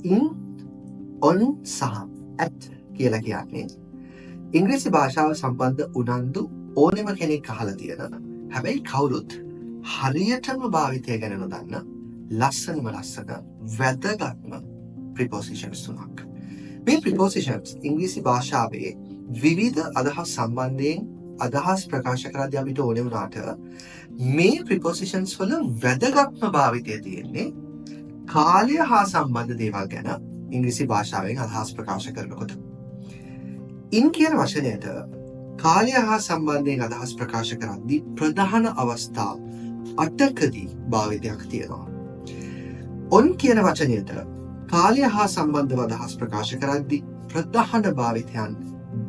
in, on සහ at කියලා කියන්නේ ඉංග්‍රීසි භාෂාව සම්බන්ධ උනන්දු ඕනෙම කෙනෙක් අහලා තියෙන හැබැයි කවුරුත් හරියටම භාවිතය ගැන නොදන්න ලස්සන වැදගත්ම prepositions තුනක්. මේ prepositions ඉංග්‍රීසි භාෂාවේ විවිධ අදහස් සම්බන්ධයෙන් අදහස් ප්‍රකාශ කරද්දී අපිට ඕනේ වුණාට මේ prepositions වල වැදගත්ම භාවිතය තියෙන්නේ කාලය හා සම්බන්ධ දේවල් ගැන ඉංග්‍රීසි භාෂාවෙන් අදහස් ප්‍රකාශ කරනකොට. in කියන වචනයට කාලය හා සම්බන්ධයෙන් අදහස් ප්‍රකාශ කරද්දී ප්‍රධාන අවස්ථා 8කදී භාවිතයක් තියෙනවා. on කියන වචනයට කාලය හා සම්බන්ධව අදහස් ප්‍රකාශ කරද්දී ප්‍රධාන භාවිතයන්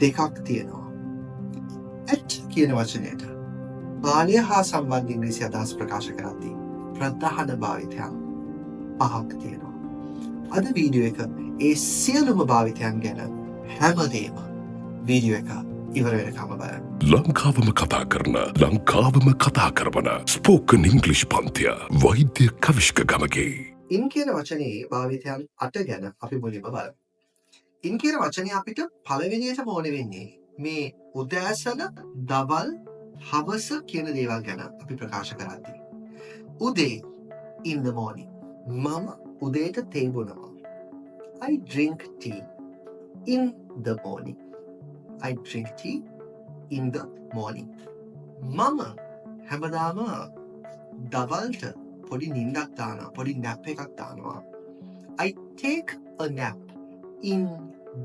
2ක් තියෙනවා. at කියන වචනයට කාලය හා සම්බන්ධ ඉංග්‍රීසි අදහස් ප්‍රකාශ කරද්දී ප්‍රධාන භාවිතයන් 5ක් තියෙනවා. අද වීඩියෝ එක ඒ සියලුම භාවිතයන් ගැන හැමදේම වීඩියෝ එක ඉවර වෙනකම් බලන්න. ලංකාවම කතා කරන ලංකාවම කතා කරවන ස්පෝකන් ඉංග්ලිෂ් පන්තිය වෛද්‍ය කවිෂ්ක ගමගේ. in කියන වචනේ භාවිතයන් 8 ගැන අපි මුලින්ම බලමු. in කියන වචනේ අපිට පළවෙනියටම ඕන වෙන්නේ මේ උදෑසන, දවල්, හවස කියන දේවල් ගැන අපි ප්‍රකාශ කරද්දී. උදේ in the morning. මම උදේට තේ බොනවා. I drink tea in the morning. I drink tea in the morning. මම හැමදාම දවල්ට පොඩි නිින්දක් දානවා, පොඩි nap එකක් දානවා. I take a nap in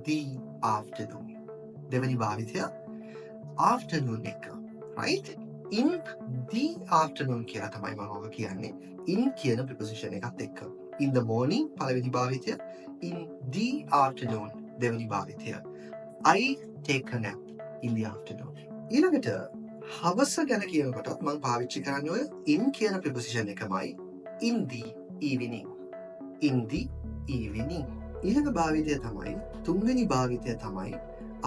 the afternoon. දෙවනි භාවිතය afternoon එක. Right? In the afternoon කියලා තමයි මම ඔබ කියන්නේ. in කියන preposition එකත් එක්ක. In the morning පළවෙනි භාවිතය, in the afternoon දෙවනි භාවිතය. I take a nap in the afternoon. ඊළඟට හවස ගැන කියනකොටත් මම පාවිච්චි කරන්නේ ඔය in කියන preposition එකමයි. In the evening. In the evening. ඊළඟ භාවිතය තමයි තුන්වෙනි භාවිතය තමයි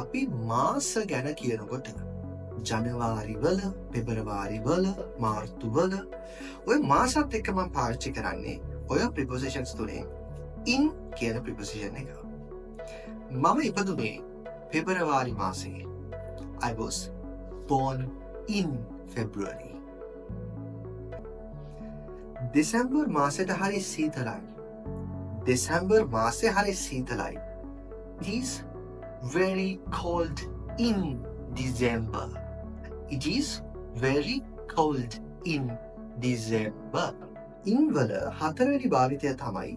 අපි මාස ගැන කියනකොට ජනවාරි වල, පෙබරවාරි වල, මාර්තු වල ඔය මාසත් එක්ක මම පාවිච්චි කරන්නේ ඔය prepositions තුනේ in කියන preposition එක. මම ඉපදුනේ පෙබරවාරි මාසයේ. I was born in February. December මාසෙට හරි සීතලයි. දෙසැම්බර් මාසෙ හරි සීතලයි. It is very cold in December. It is very cold in December. in වල හතරවෙනි භාවිතය තමයි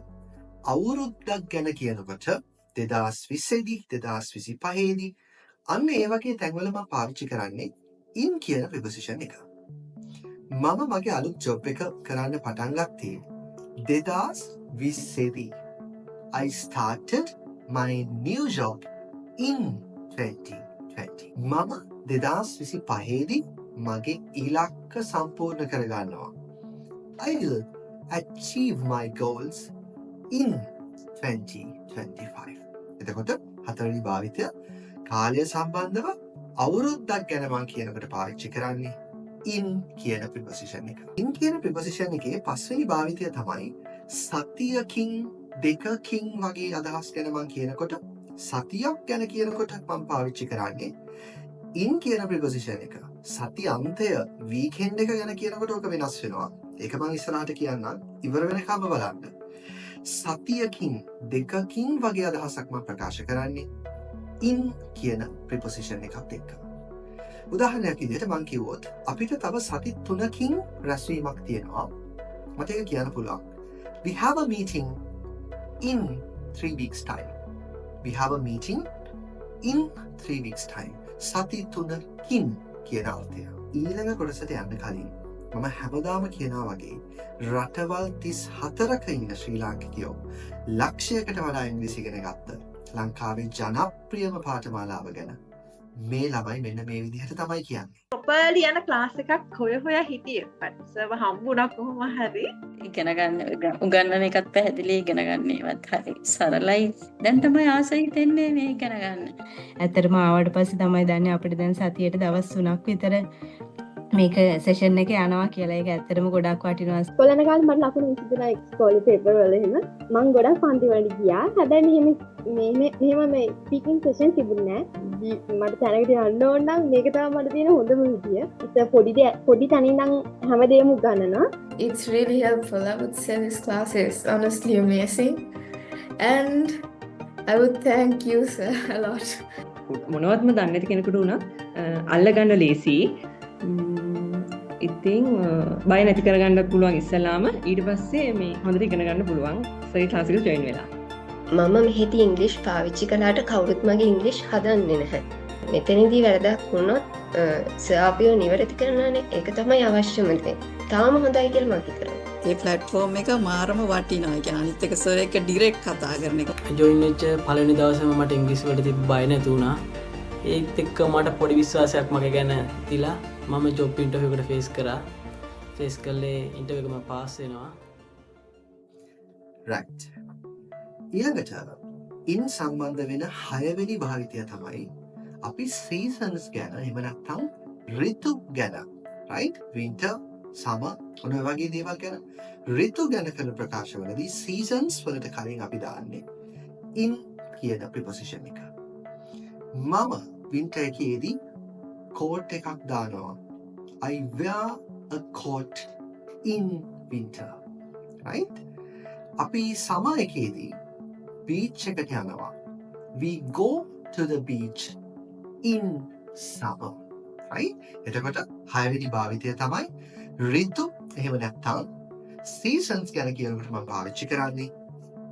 අවුරුද්දක් ගැන කියනකොට 2020 දී 2025 දී අන්න ඒ වගේ තැන්වල මම පාවිච්චි කරන්නේ in කියන preposition එක. මම මගේ අලුත් ජොබ් එක කරන්න පටන් ගත්තේ 2020 දී. I started my new job in 2020. මම 2025 දී මගේ ඉලක්ක සම්පූර්ණ කරගන්නවා. I will achieve my goals in 2025. එතකොට හතරවෙනි භාවිතය කාලය සම්බන්ධව අවුරුද්දක් ගැන මම කියනකොට පාවිච්චි කරන්නේ in කියන preposition එක. in කියන preposition එකේ පස්වෙනි භාවිතය තමයි සතියකින්, දෙකකින් වගේ අදහස් ගැන මම කියනකොට සතියක් ගැන කියනකොට මම පාවිච්චි කරන්නේ in කියන preposition එක. සති අන්තය weekend එක ගැන කියනකොට ඔක වෙනස් වෙනවා. ඒක මම ඉස්සරහට කියන්නම්. ඉවර වෙනකම් බලන්න. සතියකින්, දෙකකින් වගේ අදහසක් මම ප්‍රකාශ කරන්නේ in කියන preposition එකත් එක්ක. උදාහරණයක් විදිහට මම කිව්වොත් අපිට තව සති 3කින් රැස්වීමක් තියෙනවා. මට ඒක කියන්න පුළුවන්. We have a meeting in 3 weeks time. We have a meeting in 3 weeks time. සති 3කින් කියන අර්ථය. ඊළඟ කොටසට යන්න කලින් මම හැමදාම කියනවා වගේ රටවල් 34ක ඉන්න ශ්‍රී ලාංකිකයෝ ලක්ෂයකට වඩා ඉංග්‍රීසි ඉගෙන ගත්ත ලංකාවේ ජනප්‍රියම පාඨමාලාව ගැන මේ ළමයි මෙන්න මේ විදිහට තමයි කියන්නේ. ප්‍රොපර්ලි යන ක්ලාස් එකක් හොය හොයා හිටියේ. සර්ව හම්බුණා කොහොම හරි. ඉගෙන ගන්න උගන්වන එකත් පැහැදිලි, ඉගෙන ගන්න ඒවත් හරි සරලයි. දැන් තමයි ආසයි හිතෙන්නේ මේ ඉගෙන ගන්න. ඇත්තටම ආවට පස්සේ තමයි දන්නේ අපිට දැන් සතියේට දවස් 3ක් විතර මේක සෙෂන් එක යනවා කියලා ඒක ඇත්තටම ගොඩක් වටිනවා. කොලන කාලේ මට ලකුණු 20 දෙනා ඉස්කෝලේ පේපර් වල එහෙම මම ගොඩක් පන්ති වලට ගියා. හැබැයි මෙහෙම මේ ස්පීකින් සෙෂන් තිබුණේ නැහැ. මට තැනකට යන්න ඕන නම් මේක තමයි මට තියෙන හොඳම විදිය. ඒක පොඩි තැනින් නම් හැමදේම උගන්වනවා. It's really helpful. I would say this class is honestly amazing. And I would thank you, sir, a lot. මොනවත්ම දන්නේ නැති කෙනෙකුට උනා අල්ලගන්න ලේසි. ඉතින් බය නැති කරගන්නත් පුළුවන් ඉස්සලාම ඊට පස්සේ මේ හොඳට ඉගෙන ගන්න පුළුවන් සරි ක්ලාස් එකට ජොයින් වෙලා. මම මෙහිදී ඉංග්‍රීසි පාවිච්චි කළාට කවුරුත් මගේ ඉංග්‍රීසි හදන්නේ නැහැ. මෙතනදී වැරදක් වුණොත් සර් අපිව නිවැරදි කරනවානේ. ඒක තමයි අවශ්‍යම දේ. තාම හොඳයි කියලා මම හිතනවා. මේ ප්ලැට්ෆෝම් එක මාරම වටිනවා. ඒ කියන්නේ අනිත් එක සර් එක්ක ඩිරෙක්ට් කතා කරන එක. ජොයින් වෙච්ච පළවෙනි දවසේම මට ඉංග්‍රීසි වලට තිබ්බ බය නැති වුණා. ඒත් එක්ක මට පොඩි විශ්වාසයක් මගේ ගැන තිලා මම ජොබ් ඉන්ටර්විව් එකට ෆේස් කරා. ෆේස් කළේ ඉන්ටර්විව් එක මම පාස් වෙනවා. right. ඊළඟට ඉන් සම්බන්ධ වෙන 6 වෙනි භාවිතය තමයි අපි seasons ගැන එහෙම නැත්නම් ඍතු ගැන right winter summer ඔය වගේ දේවල් ගැන ඍතු ගැන කරන ප්‍රකාශවලදී seasons වලට කලින් අපි දාන්නේ in කියන preposition එක. මම winter එකේදී coat එකක් දානවා. I wear a coat in winter. right? අපි summer එකේදී beach එකට යනවා. We go to the beach in summer. right? එතකොට 6 වෙනි භාවිතය තමයි ඍතු එහෙම නැත්නම් seasons ගැන කියනකොට මම පාවිච්චි කරන්නේ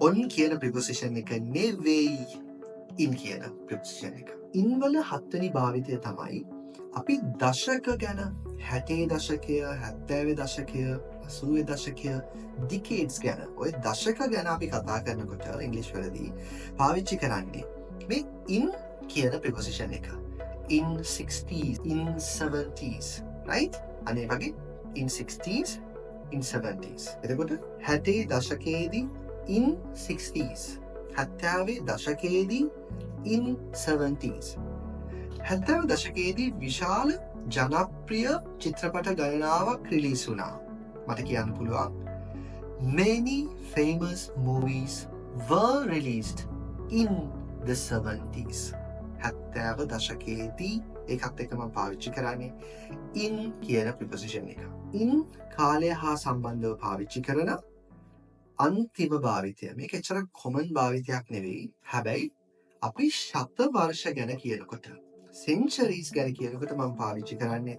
on කියන preposition එක නෙවෙයි in කියන preposition එක. in වල 7 වෙනි භාවිතය තමයි අපි දශක ගැන 60 දශකය 70 දශකය 80 දශකය decades ගැන ඔය දශක ගැන අපි කතා කරනකොට ඉංග්‍රීසි වලදී පාවිච්චි කරන්නේ මේ in කියන preposition එක. in 60s in 70s right? අනේ වගේ in 60s in 70s. එතකොට 60 දශකයේදී in 60s 70 දශකයේදී in 70s 70 දශකයේදී විශාල ජනප්‍රිය චිත්‍රපට ගණනාවක් රිලීස් වුණා. මට කියන්න පුළුවන් many famous movies were released in the 70s. 70 දශකයේදී ඒකත් එක්ක මම පාවිච්චි කරන්නේ in කියන preposition එක. in කාලය හා සම්බන්ධව පාවිච්චි කරන අන්තිම භාවිතය. මේක එච්චර common භාවිතයක් නෙවෙයි. හැබැයි අපි ශත වර්ෂ ගැන කියනකොට centuries ගැන කියනකොට මම පාවිච්චි කරන්නේ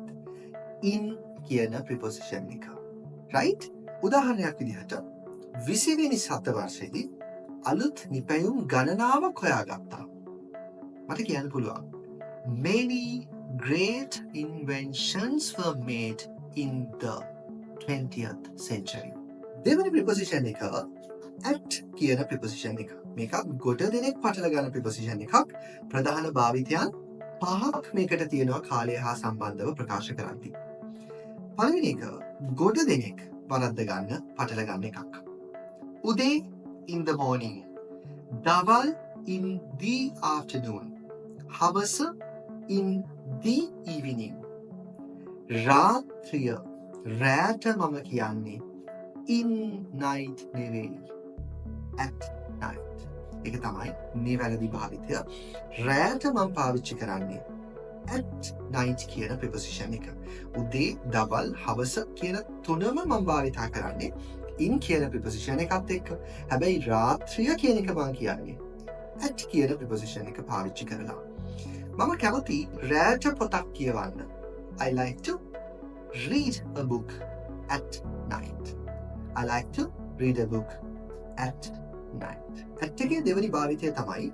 in කියන preposition එක. right? උදාහරණයක් විදිහට 20 වෙනි සත වර්ෂයේදී අලුත් නිපැයුම් ගණනාවක් හොයාගත්තා. මට කියන්න පුළුවන් many great inventions were made in the 20th century. දෙවැනි preposition එක at කියන preposition එක. මේක ගොඩ දෙනෙක් පටල ගන්න preposition එකක්. ප්‍රධාන භාවිතයන් 5ක් මේකට තියෙනවා කාලය හා සම්බන්ධව ප්‍රකාශ කරද්දී. පළවෙනි එක ගොඩ දෙනෙක් වරද්ද ගන්න පටල ගන්න එකක්. උදේ in the morning, දවල් in the afternoon, හවස in the evening, රාත්‍රිය රැට මම කියන්නේ in night නෙවෙයි at night. ඒක තමයි නිවැරදි භාවිතය. රැට මම පාවිච්චි කරන්නේ at night කියන preposition එක. උදේ දවල් හවස කියන තුනම මම භාවිතා කරන්නේ in කියන preposition එකත් එක්ක. හැබැයි රාත්‍රිය කියන එක මම කියන්නේ at කියන preposition එක පාවිච්චි කරලා. මම කැමති රැට පොතක් කියවන්න. I like to read a book at night. I like to read a book at night. at එකේ දෙවෙනි භාවිතය තමයි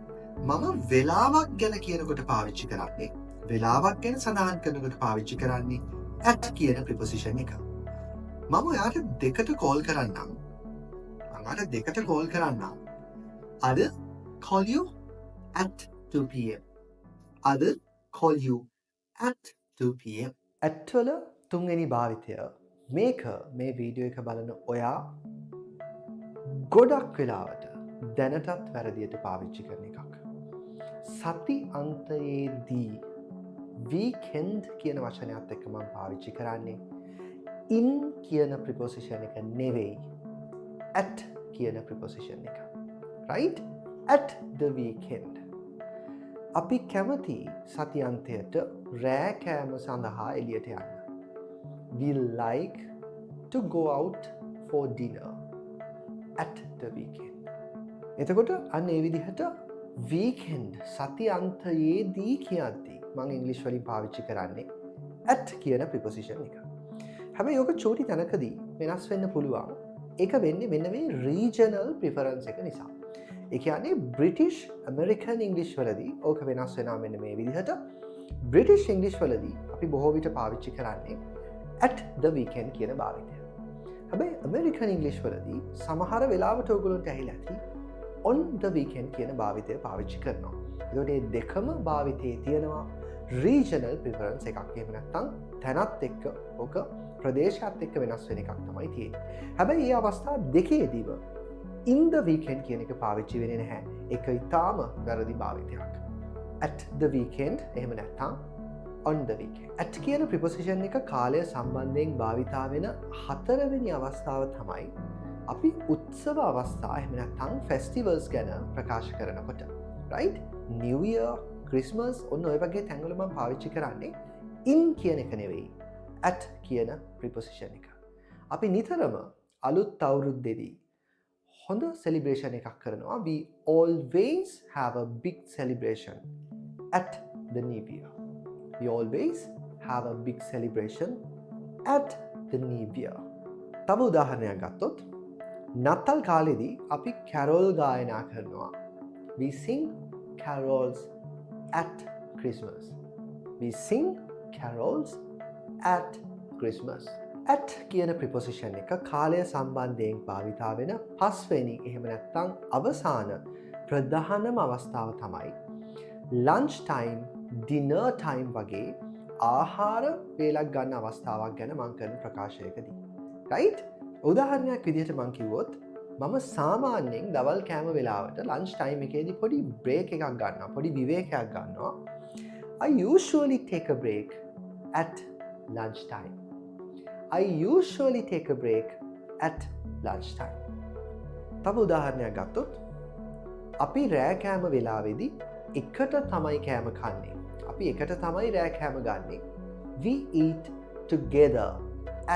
මම වෙලාවක් ගැන කියනකොට පාවිච්චි කරන්නේ. වෙලාවක් ගැන සඳහන් කරනකොට පාවිච්චි කරන්නේ at කියන preposition එක. මම ඔයාට දෙකට කෝල් කරන්නම්. අද call you at 2 p.m. අද call you at 2 p.m. at වල තුන්වෙනි භාවිතය මේක මේ වීඩියෝ එක බලන ඔයා ගොඩක් වෙලාවට දැනටත් වැරදියට පාවිච්චි කරන එකක්. සති අන්තයේදී weekend කියන වචනයත් එක්ක මම පාවිච්චි කරන්නේ in කියන preposition එක නෙවෙයි at කියන preposition එක. Right? At the weekend. අපි කැමති සතියන්තයට රෑ කෑම සඳහා එළියට යන්න. We like to go out for dinner at the weekend. එතකොට අන්න ඒ විදිහට weekend සතියන්තයේදී කියද්දී මම ඉංග්‍රීසි වලින් පාවිච්චි කරන්නේ at කියන preposition එක. හැබැයි ඔක චූටි තැනකදී වෙනස් වෙන්න පුළුවන්. ඒක වෙන්නේ මෙන්න මේ regional preference එක නිසා. ඒ කියන්නේ British American English වලදී ඕක වෙනස් වෙනවා මෙන්න මේ විදිහට. British English වලදී අපි බොහෝ විට පාවිච්චි කරන්නේ at the weekend කියන භාවිතය. හැබැයි American English වලදී සමහර වෙලාවට ඔයගොල්ලන්ට ඇහිලා ඇති on the weekend කියන භාවිතය පාවිච්චි කරනවා. ඒකට මේ දෙකම භාවිතයේ තියෙනවා regional preference එකක්. එහෙම නැත්නම් තැනත් එක්ක ඕක ප්‍රදේශයත් එක්ක වෙනස් වෙන එකක් තමයි තියෙන්නේ. හැබැයි මේ අවස්ථා දෙකේදීම in the weekend කියන එක පාවිච්චි වෙන්නේ නැහැ. ඒක ඊටාම වැරදි භාවිතයක්. At the weekend එහෙම නැත්නම් on the weekend. At කියන preposition එක කාලය සම්බන්ධයෙන් භාවිතා වෙන හතරවෙනි අවස්ථාව තමයි අපි උත්සව අවස්ථා එහෙම නැත්නම් festivals ගැන ප්‍රකාශ කරනකොට. Right? New Year, Christmas ඔන්න ඔය වගේ තැන්වල මම පාවිච්චි කරන්නේ in කියන එක නෙවෙයි. At කියන preposition එක. අපි නිතරම අලුත් අවුරුද්දේදී හොඳ celebration එකක් කරනවා. We always have a big celebration at the new year. We always have a big celebration at the new year. තව උදාහරණයක් ගත්තොත් නත්තල් කාලෙදී අපි carol ගායනා කරනවා. We sing carols at Christmas. We sing carols at Christmas. At කියන preposition එක කාලය සම්බන්ධයෙන් භාවිතා වෙන පස්වෙනි එහෙම නැත්නම් අවසාන ප්‍රධානම අවස්ථාව තමයි lunch time, dinner time වගේ ආහාර වේලක් ගන්න අවස්ථාවක් ගැන මම කරන ප්‍රකාශයකදී. Right? උදාහරණයක් විදිහට මම කිව්වොත් මම සාමාන්‍යයෙන් දවල් කෑම වෙලාවට lunch time එකේදී පොඩි break එකක් ගන්නවා, පොඩි විවේකයක් ගන්නවා. I usually take a break at lunch time. I usually take a break at lunchtime. තව උදාහරණයක් ගත්තොත් අපි රෑ කෑම වෙලාවේදී එකට තමයි කෑම කන්නේ. අපි එකට තමයි රෑ කෑම ගන්නේ. We eat together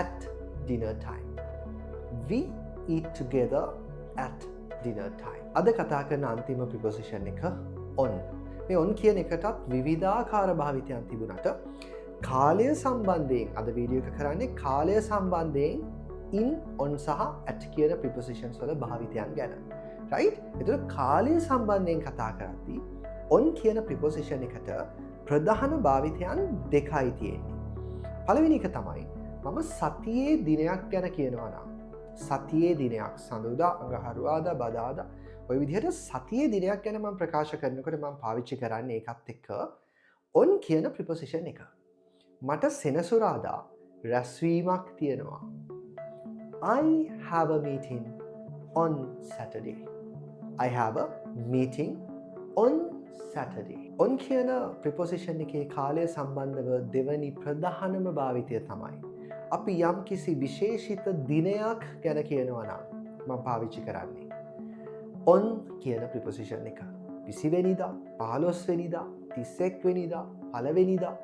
at dinner time. We eat together at dinner time. අද කතා කරන අන්තිම preposition එක on. මේ on කියන එකටත් විවිධාකාර භාවිතයන් තිබුණාට කාලය සම්බන්ධයෙන් අද වීඩියෝ එක කරන්නේ කාලය සම්බන්ධයෙන් in on සහ at කියන prepositions වල භාවිතයන් ගැන. Right? එතකොට කාලය සම්බන්ධයෙන් කතා කරද්දී on කියන preposition එකට ප්‍රධාන භාවිතයන් දෙකයි තියෙන්නේ. පළවෙනි එක තමයි මම සතියේ දිනයක් ගැන කියනවා නම් සතියේ දිනයක් සඳුදා අඟහරුවාදා බදාදා ඔය විදිහට සතියේ දිනයක් ගැන මම ප්‍රකාශ කරනකොට මම පාවිච්චි කරන්නේ ඒකත් එක්ක on කියන preposition එක. මට සෙනසුරාදා රැස්වීමක් තියෙනවා. I have a meeting on Saturday. I have a meeting on Saturday. On කියන preposition එකේ කාලය සම්බන්ධව දෙවැනි ප්‍රධානම භාවිතය තමයි අපි යම් කිසි විශේෂිත දිනයක් ගැන කියනවා නම් මම පාවිච්චි කරන්නේ on කියන preposition එක. 20 වෙනිදා, 15 වෙනිදා, 31 වෙනිදා, 1 වෙනිදා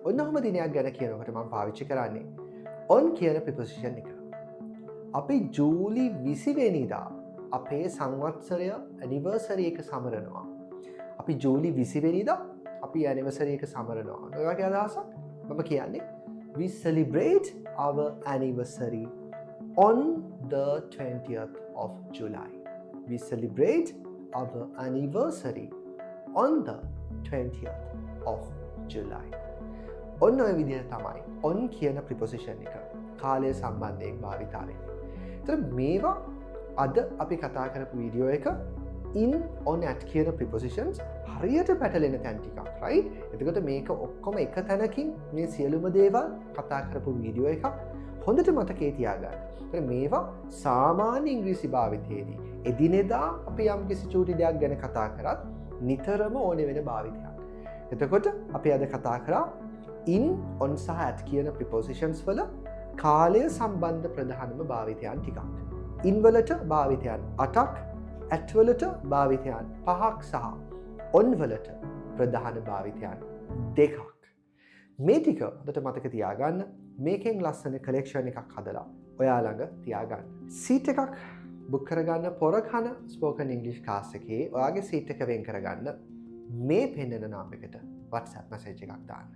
ඔන්නම දිනයක් ගැන කියනකොට මම පාවිච්චි කරන්නේ on කියන preposition එක. අපි ජූලි 20 වෙනිදා අපේ සංවත්සරය anniversary එක සමරනවා. අපි ජූලි 20 වෙනිදා අපි anniversary එක සමරනවා. ඔය වගේ අදහසක් මම කියන්නේ we celebrate our anniversary on the 20th of July. We celebrate our anniversary on the 20th of July. ඔන්න ඔය විදිහට තමයි on කියන preposition එක කාලය සම්බන්ධයෙන් භාවිතා වෙන්නේ. ඒතර මේවා අද අපි කතා කරපු වීඩියෝ එක in on at කියන prepositions හරියට පැටලෙන තැන් ටිකක්, right? එතකොට මේක ඔක්කොම එක තැනකින් මේ සියලුම දේවල් කතා කරපු වීඩියෝ එකක් හොඳට මතකේ තියාගන්න. ඒතර මේවා සාමාන්‍ය ඉංග්‍රීසි භාවිතයේදී එදිනෙදා අපි යම් කිසි චූටි දෙයක් ගැන කතා කරත් නිතරම ඕනේ වෙන භාවිතයක්. එතකොට අපි අද කතා කරා in on සහ at කියන prepositions වල කාලය සම්බන්ධ ප්‍රධානම භාවිතයන් ටිකක්. in වලට භාවිතයන් 8ක්, at වලට භාවිතයන් 5ක් සහ on වලට ප්‍රධාන භාවිතයන් 2ක්. මේ ටික හොඳට මතක තියාගන්න. මේකෙන් ලස්සන collection එකක් හදලා ඔයා ළඟ තියාගන්න. සීට් එකක් බුක් කරගන්න පොරකන ස්පෝකන් ඉංග්ලිෂ් ක්ලාස් එකේ ඔයාගේ සීට් එක වෙන් කරගන්න මේ පෙන්වන නාමයකට WhatsApp message එකක් දාන්න.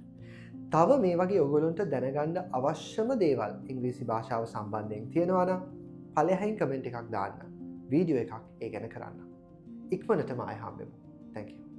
තව මේ වගේ ඔයගොල්ලන්ට දැනගන්න අවශ්‍යම දේවල් ඉංග්‍රීසි භාෂාව සම්බන්ධයෙන් තියෙනවා නම් පළයහින් කමෙන්ට් එකක් දාන්න. වීඩියෝ එකක් ඒ ගැන කරන්න. ඉක්මනටම ආයෙ හම්බෙමු. Thank you.